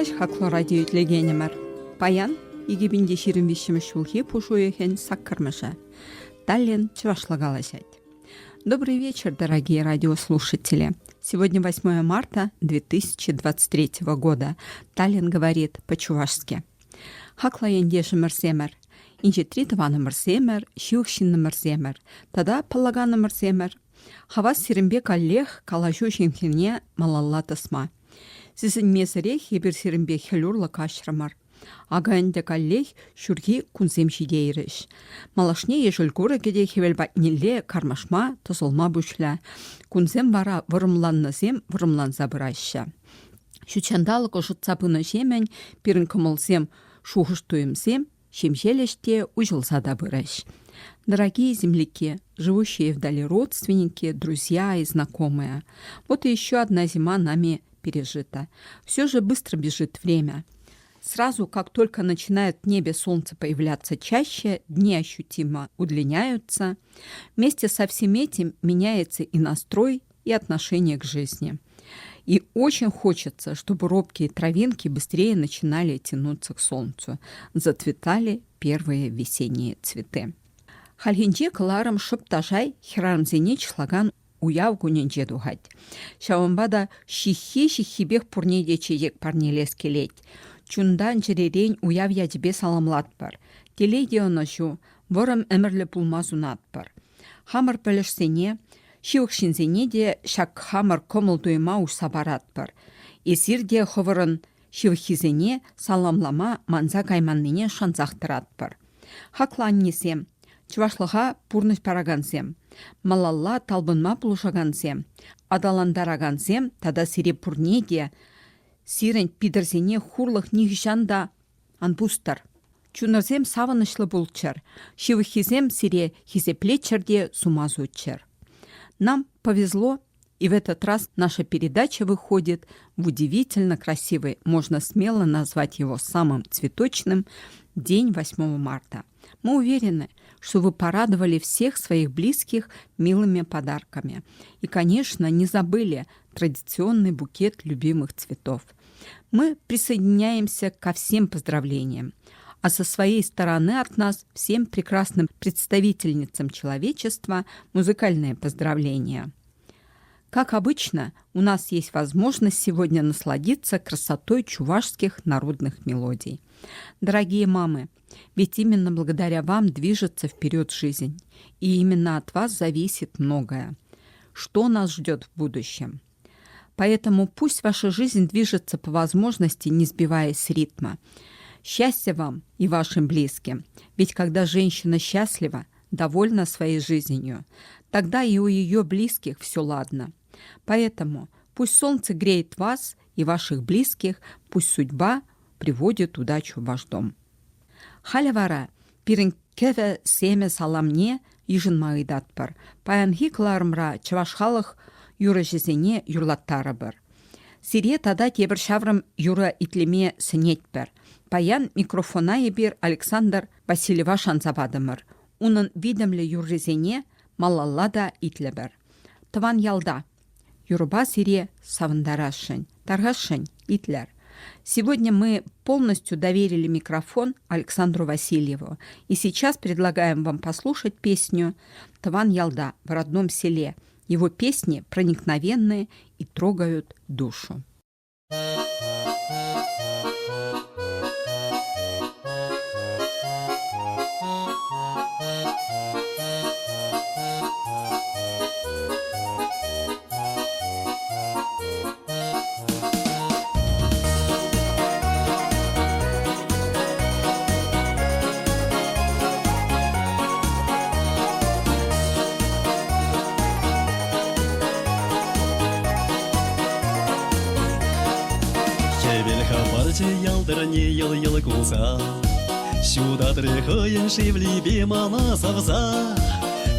Товарищ Хакло радио итлегенемер. Паян, егибинде ширин вишімі шулхи пушуехен саккармыша. Таллин чувашлагаласять. Добрый вечер, дорогие радиослушатели. Сегодня 8 марта 2023 года. Таллин говорит по-чувашски. Хакла ендеші мірсемер. Инже 3 таваны мірсемер, шиухшинны мірсемер. Тада паллаганы мірсемер. Хавас сирімбек аллех калашу шенхене малалла тасма. Сізін месірех ебір сирімбек хелюрла кашрамар. Агайынды каллех шүрги күнзем шидейріш. Малашне ежіл көрі кеде хевелбатнелле кармашма тозылма бүшлі. Күнзем вара вырымланнызем вырымланза бұрайшы. Шучандалық ұжытса бұны жемен, пірін кымылзем шуғыштуымзем, шемжелеште ұжылса да бұрайш. Дорогие земляки, живущие вдали родственники, друзья и знакомые. Вот и еще одна зима нами пережита. Все же быстро бежит время. Сразу, как только начинает в небе солнце появляться чаще, дни ощутимо удлиняются. Вместе со всем этим меняется и настрой, и отношение к жизни. И очень хочется, чтобы робкие травинки быстрее начинали тянуться к солнцу. Зацветали первые весенние цветы. Хальхинче кыларым шып тажай хирамзене члаган уяв гуненже дугать. Шавамбада шихи-шихибех пурнеде чеек парнелес келеть. Чундан жеререн уяв ядебе саламлат бар. Теледе оношу, ворым әмірлі пулмазунат бар. Хамыр пілішсене, шиукшинзене де шак хамыр комылдуйма усабарат бар. Есирде хывырын шиухизене саламлама манза кайманныне шанзақтырат бар. Хакланнесем, чувашлыға пурныш парагансем. Малалла талбынма пулушагансем. Адаландарагансем, тада сире пурнеде, сирен пидірзене хурлық нихишанда анбустар. Чунарзем савынышлы булчар. Шивыхизем сире хизеплечерде сумазучар. Нам повезло, и в этот раз наша передача выходит в удивительно красивый, можно смело назвать его самым цветочным, день 8 марта. Мы уверены, что вы порадовали всех своих близких милыми подарками. И, конечно, не забыли традиционный букет любимых цветов. Мы присоединяемся ко всем поздравлениям. А со своей стороны от нас всем прекрасным представительницам человечества музыкальное поздравление. Как обычно, у нас есть возможность сегодня насладиться красотой чувашских народных мелодий. Дорогие мамы, ведь именно благодаря вам движется вперед жизнь. И именно от вас зависит многое. Что нас ждет в будущем? Поэтому пусть ваша жизнь движется по возможности, не сбиваясь с ритма. Счастья вам и вашим близким. Ведь когда женщина счастлива, довольна своей жизнью, тогда и у ее близких все ладно. Поэтому пусть солнце греет вас и ваших близких, пусть судьба приводит удачу в ваш дом. Халявара, пирин кеве семе саламне ижин маидат бар. Паянхи клармра чавашхалық юра жезене юрлаттары бар. Сире тада тебір шаврым юра итлеме сінет бар. Паян микрофона ебір Александр Васильева шанзабадымыр. Унын видімлі юррезене малаллада итле бар. Тыван ялда. Юруба сире савындарашын, таргашын итлер. Сегодня мы полностью доверили микрофон Александру Васильеву. И сейчас предлагаем вам послушать песню «Тыван ялда» в родном селе. Его песни проникновенные и трогают душу. Ялдырне ел-ел кулса, Шуда трыхыйын шивли мана савза.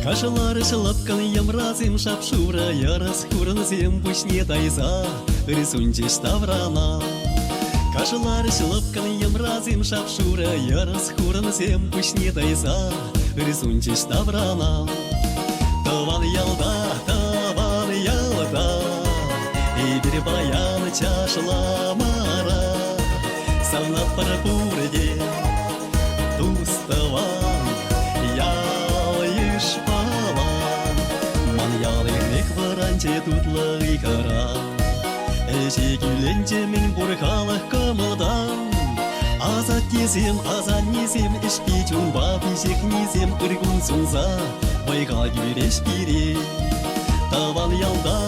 Кашылары шылапкан ямразым шапшура, Ярас хурынзем пушне тайса, Рисунчиш таврана. Кашылары шылапкан ямразым шапшура, Ярас хурынзем пушне тайса, Рисунчиш таврана. Таван ялда, и bir bayan çaşlamara. Савна парапурде туставан ялыш палан. Ман ялыгрек варанче тутлы кара. Эше күленче мен бурхалых камылдан. Азат несем, ішпе чунба пешек несем ыргун сунса, байға күреш бере. Таван ялда,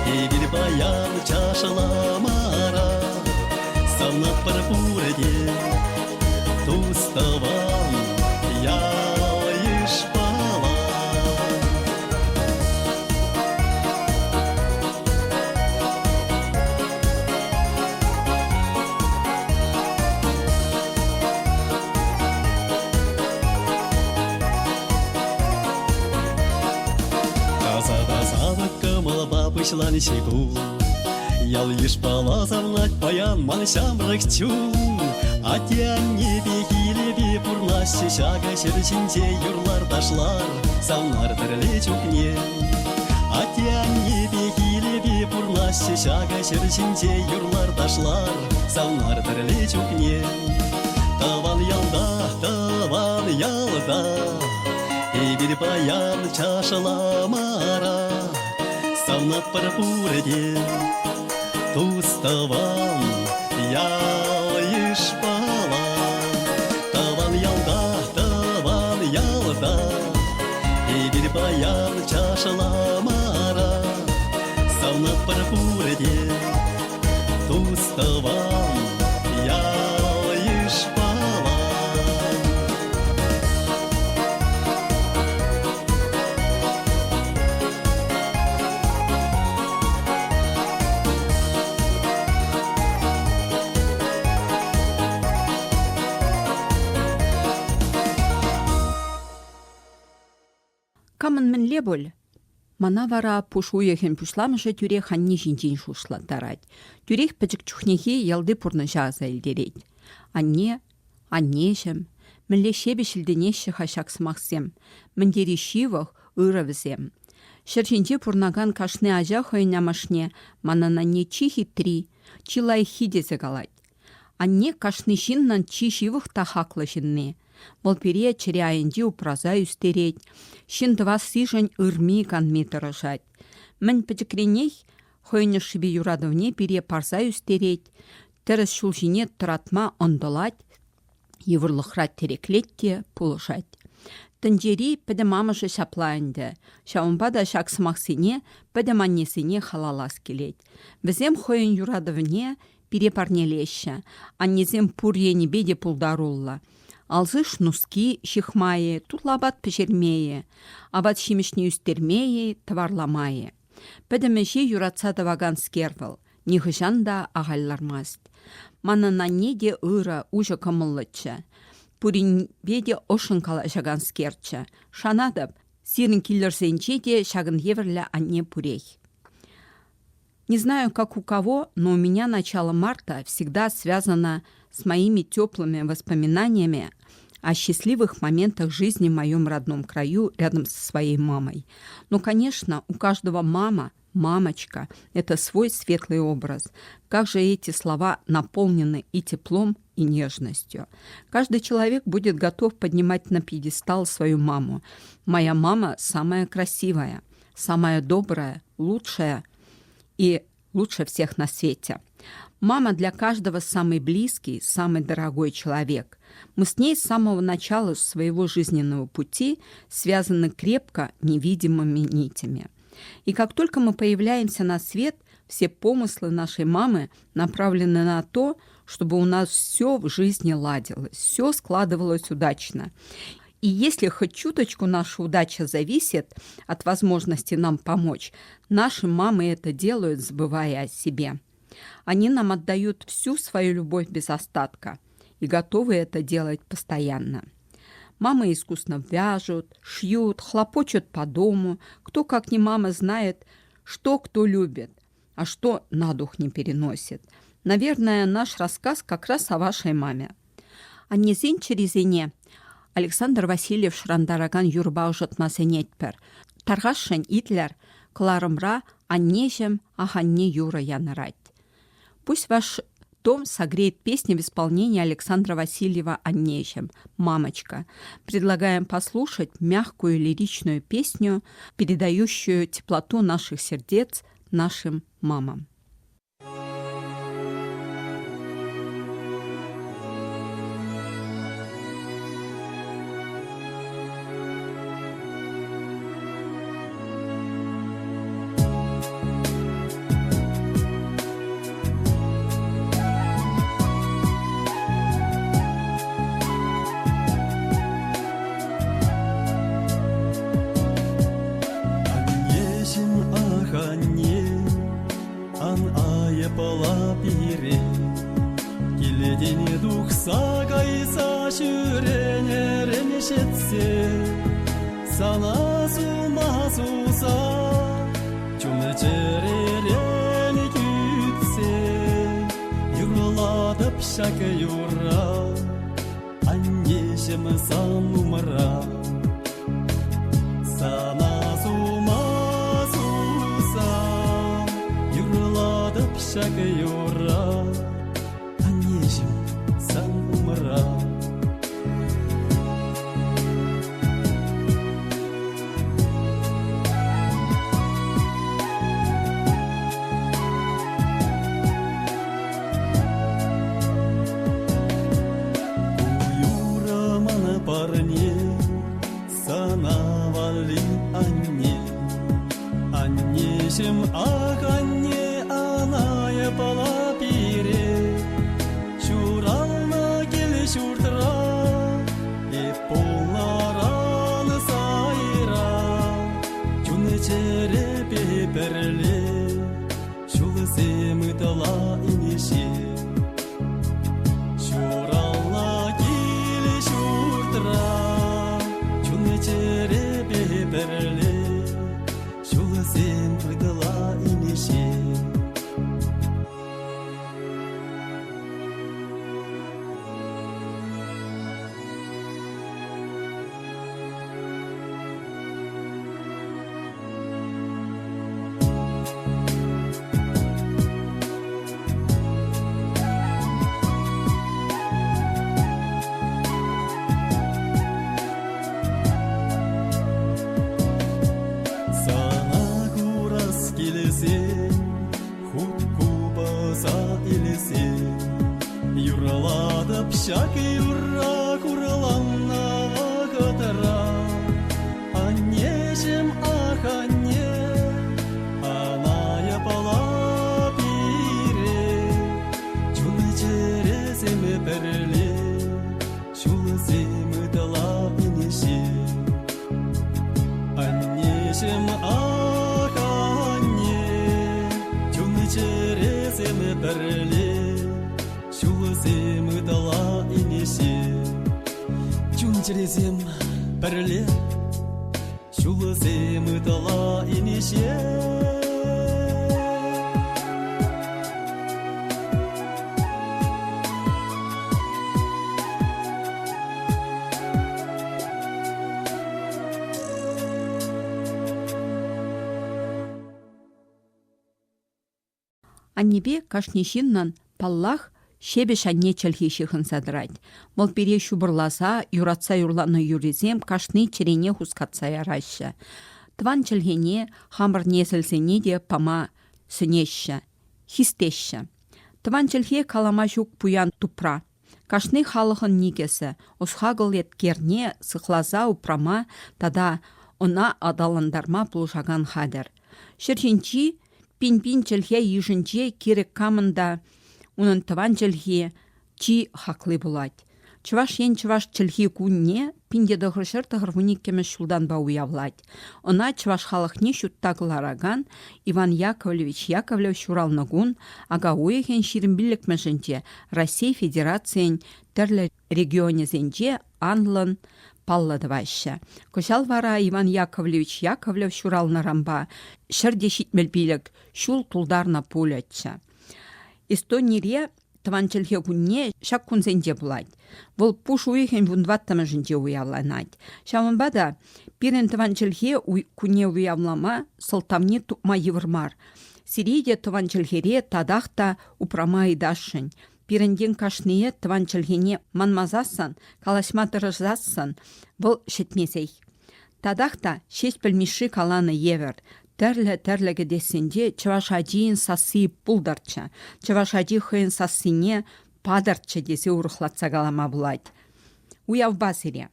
егер баян чашыламара, савнат парпурде, туставан ялыш палан. Пышлан щеку, ял еш пала завнать паян ман шамрак чун. Атян небе хилебе пурнаще шага шерчинче юрлар ташлар, савнар тірле чукне. Атян небе хилебе пурнаще шага шерчинче юрлар ташлар, савнар тірле чукне. Таван ялда, егер баян чашыламара. Савнат парпурде туставан ялыш палан. Таван ялда, егер баян чашыламара. Савнат парпурде туставан ялыш палан. Камын мінле бол. Мана вара пушуехен пушламыша тюрех ханни жинжин шушла тарать. Тюрех пачык чухнехи ялды пурны жаза илдереть. Аннешем, мінле шебе шілденеші хашак смақсем, міндері шивах ыравызем. Шерчинче пурнаган кашны ажа хойна машне, манана не чихи три, чилай хидезе галать. Анне кашны шиннан чи шивах тахаклы шинне. Волпере черяйынди упраза үстереть, шин два сижень ырми канми тырышать. Мін пічікреней хойны шибе юрадовне пере парза үстереть, тіріс шулжине тұратма ондылать, евырлықрат тереклетте пулышать. Тінжери піді мамышы шаплайынды, шаумбада шаксымақсыне піді маннесіне халалас келет. Бізем хойын юрадовне пере парнелеші, аннезем пурьені беде пулдарулла. Алзыш нуски шихмае, тутлабат пешермее, абат шимешне үстермее, товарламае. Пәдімеше юратса даваган скервал, нихышан да ағаллармаст. Манана неде ыра уже кымыллыча. Пурин беде ошын кала жаган скерча. Шанадып, сирін киллерсенче де шагын еверлі анне пурей. Не знаю, как у кого, но у меня начало марта всегда связано с моими теплыми воспоминаниями о счастливых моментах жизни в моем родном краю рядом со своей мамой. Но, конечно, у каждого мамочка – это свой светлый образ. Как же эти слова наполнены и теплом, и нежностью. Каждый человек будет готов поднимать на пьедестал свою маму. Моя мама самая красивая, самая добрая, лучшая и лучше всех на свете. Мама для каждого самый близкий, самый дорогой человек. Мы с ней с самого начала своего жизненного пути связаны крепко невидимыми нитями. И как только мы появляемся на свет, все помыслы нашей мамы направлены на то, чтобы у нас все в жизни ладилось, все складывалось удачно. И если хоть чуточку наша удача зависит от возможности нам помочь, наши мамы это делают, забывая о себе. Они нам отдают всю свою любовь без остатка и готовы это делать постоянно. Мамы искусно вяжут, шьют, хлопочут по дому. Кто, как не мама, знает, что кто любит, а что на дух не переносит. Наверное, наш рассказ как раз о вашей маме. Аннезен черезене Александр Васильев шрандараган юрба ужатмасын етпір. Тарғашын итлер, кларымра аннежем аханне юра янырать. Пусть ваш дом согреет песня в исполнении Александра Васильева «Аннежем» «Мамочка». Предлагаем послушать мягкую лиричную песню, передающую теплоту наших сердец нашим мамам. Келедене дұқса қайса жүренер емешетсе, сана сума суса, жүмі жеререні күтсе, юрладып шәкі юра, аннешім сан умыра. Сана сума суса, юрладып шәкі юра, Аннежем ах анне анае бала пире, Шурална келе шуртыра, полнараны сайра, Чуны чере пеперле, Шулы семытала инеше. Шурална келе шуртыра, Чуны чере пеперле, Сен выдала инеше. Юраладып шаки юра кураланна катара, Аннежем ах анне, анае бала пире, Чулы жере семе перле, Шулы семытала инеше. Аннежем ах анне, Чулы жере семе перле, Шулыземытала инеше. Чунчерезем перле, Шулыземытала инеше. Аннебе кашнешиннан паллах шебеш анне чәлхешіхін садырать. Мол пере шубырласа, юратса юрланы юрезем, кашны черене хускатса яраща. Тван чәлхене, хамыр несілсене де пама сынеща, хистеща. Тван чәлхе калама жүк пуян тупра. Кашны халықын никесі, осхагыл еткерне сықлаза упрама, тада она адаландарма плужаган хадыр. Шырчинчи пин-пин чәлхе ежінче керек камында унын тыван чәлхи чи хақлы булать. Чываш чәлхи күнне пинде дығыршыр тығырвуник кемеш шулдан ба уявлать. Она чываш халықне шуттағылараган Иван Яковлевич Яковлев шуралнагун, ага уехен ширімбілік мәжінче Россия Федерациян тірлі регионезенче анлын палладывайшы. Кошал вара Иван Яковлевич Яковлев шуралнарамба шырде шитмелбілік шул тулдарна пулятча. Эстонире тыван чәлхе күнне шак күнзенде булать. Вол пуш уйхен вундваттама жінже уявланать. Шамынба пирен тыван чәлхе күнне уявлама сылтамне тупма евырмар. Сириде тыванчылхере тадахта упрама идашшын. Пиренден кашные тыванчылхене манмазассан, калашма тырыжассан, бұл шетмесей. Тадахта шесть пілмеші каланы евер. Тәрлі десінде чывашадиын сасы пулдарча, чывашади хыын сасыне падарча десе урыхлатса галама булайт. Уявба зире.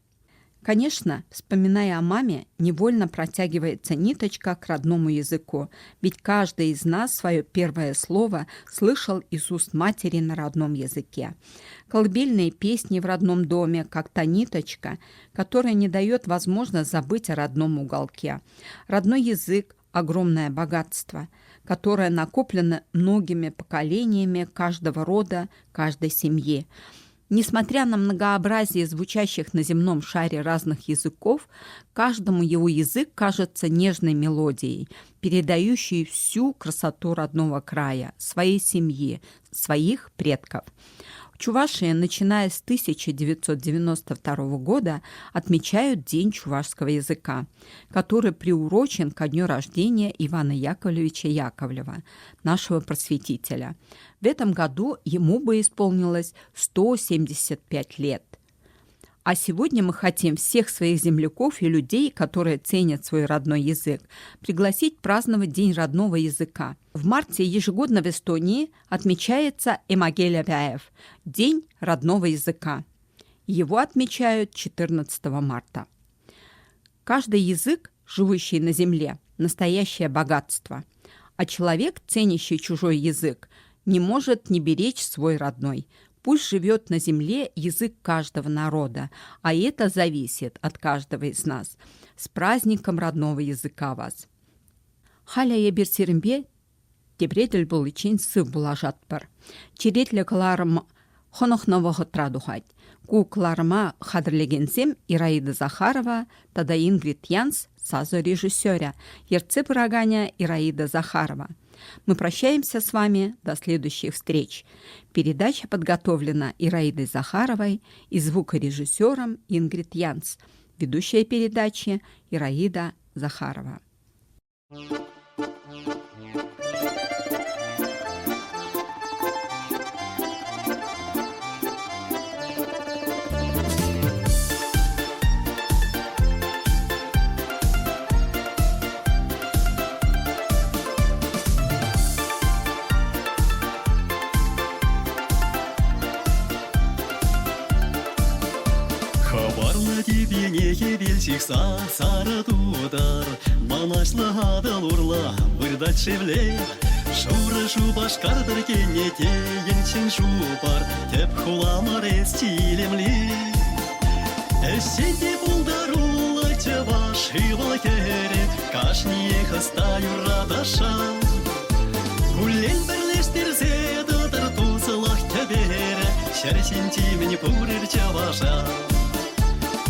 Конечно, вспоминая о маме, невольно протягивается ниточка к родному языку, ведь каждый из нас свое первое слово слышал из уст матери на родном языке. Колыбельные песни в родном доме, как та ниточка, которая не дает возможность забыть о родном уголке. Родной язык – огромное богатство, которое накоплено многими поколениями каждого рода, каждой семьи. Несмотря на многообразие звучащих на земном шаре разных языков, каждому его язык кажется нежной мелодией, передающей всю красоту родного края, своей семьи, своих предков. В Чувашии, начиная с 1992 года, отмечают День чувашского языка, который приурочен ко дню рождения Ивана Яковлевича Яковлева, нашего просветителя. В этом году ему бы исполнилось 175 лет. А сегодня мы хотим всех своих земляков и людей, которые ценят свой родной язык, пригласить праздновать День родного языка. В марте ежегодно в Эстонии отмечается Эмагеляпяев – День родного языка. Его отмечают 14 марта. Каждый язык, живущий на земле, настоящее богатство. А человек, ценящий чужой язык, не может не беречь свой родной. Пусть живет на земле язык каждого народа, а это зависит от каждого из нас. С праздником родного языка вас! Халя еберсирімбе тебреділ бұл için сып бұлажат бір. Черетлі қыларым хонохновығы традухать. Кукларыма қадірлегенсем Ираида Захарова, тада Ингрид Янс, сазо режиссера, ерцы пыраганя Ираида Захарова. Мы прощаемся с вами до следующих встреч. Передача подготовлена Ираидой Захаровой и звукорежиссером Ингрид Янс. Ведущая передачи Ираида Захарова. Сикса сары тудар, манашлы адыл урла, вырдат шевле. Шуры шубашкардыр кенете, енчен шупар, теп хуламар эстилемли. Эсети булдарула чаваш хывал кере, кашние хастаю радаша. Гулен берлештирзе датар тусалах тебере, шәрсенти мені пурер чаваша.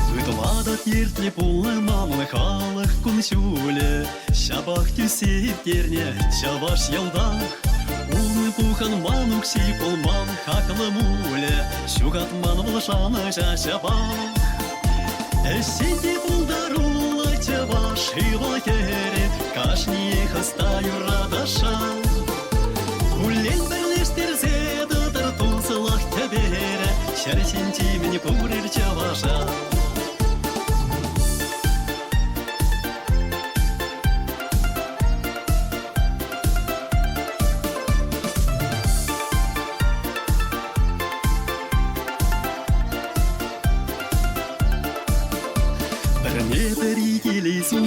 Выдладат ертли пулы мамлы халық күнсюле, шабах түсейіп терне, чаваш елдах. Улы пухан манукси пулман хақлы муле, шугат ман влшаны жашабах. Эсенти пулдарула чаваш хывал кере, кашние хастаю радаша. Улен берлештирзе датар тусалах тебере, шәрсенти мені пурер чаваша.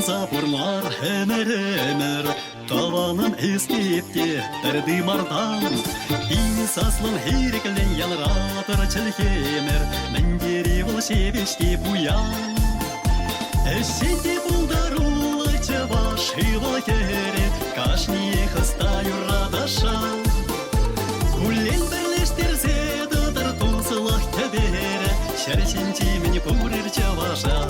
Запурлар хемер-хемер, таванын ескепте тәрді мардан. Ини саслын хереклен ялратыр чілхемер, мәндері бұл шебешке буян. Әшеті бұлдарулы чаваш хывал кере, кашние хастаю радаша. Гулен бірлештірзе датар тусылақ тебере, шәрсенти мені пурер чаваша.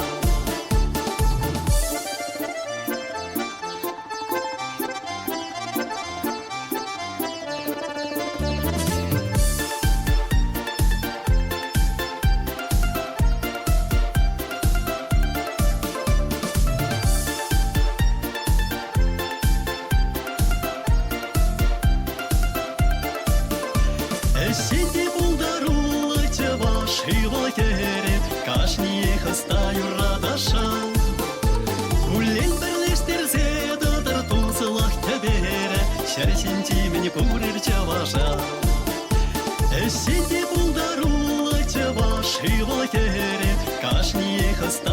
таша. Сенде булдарулы ваши волкере, кашни хыста